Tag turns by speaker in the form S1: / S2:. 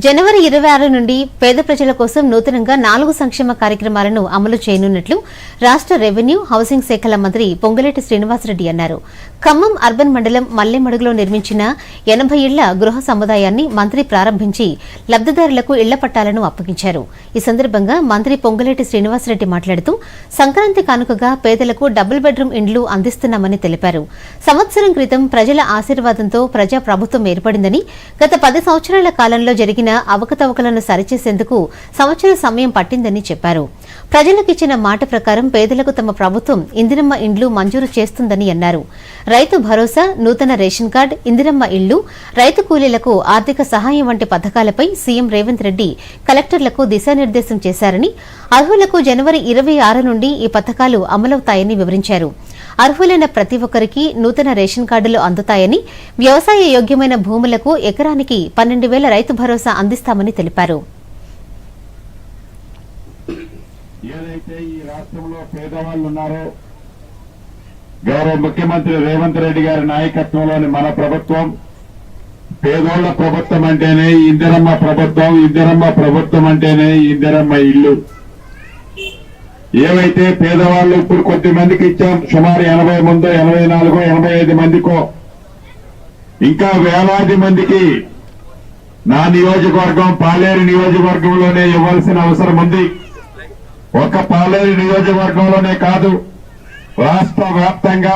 S1: జనవరి 26 నుండి పేద ప్రజల కోసం నూతనంగా 4 సంక్షేమ కార్యక్రమాలను అమలు చేయనున్నట్లు రాష్ట్ర రెవెన్యూ హౌసింగ్ శాఖల మంత్రి పొంగులేటి శ్రీనివాసరెడ్డి అన్నారు. ఖమ్మం అర్బన్ మండలం మల్లెమడుగులో నిర్మించిన 80 ఇళ్ల గృహ సముదాయాన్ని మంత్రి ప్రారంభించి లబ్దిదారులకు ఇళ్ల పట్టాలను అప్పగించారు. ఈ సందర్భంగా మంత్రి పొంగులేటి శ్రీనివాసరెడ్డి మాట్లాడుతూ సంక్రాంతి కానుకగా పేదలకు డబుల్ బెడ్రూమ్ ఇండ్లు అందిస్తున్నామని తెలిపారు. సంవత్సరం క్రితం ప్రజల ఆశీర్వాదంతో ప్రజా ప్రభుత్వం ఏర్పడిందని, గత 10 సంవత్సరాల కాలంలో జరిగిన అవకతవకలను సరిచేసేందుకు సంవత్సరం సమయం పట్టిందని చెప్పారు. ప్రజలకిచ్చిన మాట ప్రకారం పేదలకు తమ ప్రభుత్వం ఇందిరమ్మ ఇండ్లు మంజూరు చేస్తుందని అన్నారు. రైతు భరోసా, నూతన రేషన్ కార్డు, ఇందిరమ్మ ఇళ్లు, రైతు కూలీలకు ఆర్థిక సహాయం వంటి పథకాలపై సీఎం రేవంత్ రెడ్డి కలెక్టర్లకు దిశానిర్దేశం చేశారని, అర్హులకు జనవరి 26 నుండి ఈ పథకాలు అమలవుతాయని వివరించారు. అర్హులైన ప్రతి ఒక్కరికి నూతన రేషన్ కార్డులు అందుతాయని, వ్యవసాయ యోగ్యమైన భూములకు ఎకరానికి 12,000 రైతు భరోసా అందిస్తామని తెలిపారు.
S2: ఏదైతే ఈ రాష్ట్రంలో పేదవాళ్లు ఉన్నారో, గౌరవ ముఖ్యమంత్రి రేవంత్ రెడ్డి గారి నాయకత్వంలోని మన ప్రభుత్వం పేదోళ్ల ప్రభుత్వం అంటేనే ఇందిరమ్మ ప్రభుత్వం, ఇందిరమ్మ ప్రభుత్వం అంటేనే ఇందిరమ్మ ఇల్లు. ఏవైతే పేదవాళ్లు ఇప్పుడు కొద్ది మందికి ఇచ్చాం, సుమారు 80 మందో 84 85 మందికో, ఇంకా వేలాది మందికి నా నియోజకవర్గం పాలేరు నియోజకవర్గంలోనే ఇవ్వాల్సిన అవసరం ఉంది. ఒక పాలేరు నియోజకవర్గంలోనే కాదు, రాష్ట్ర వ్యాప్తంగా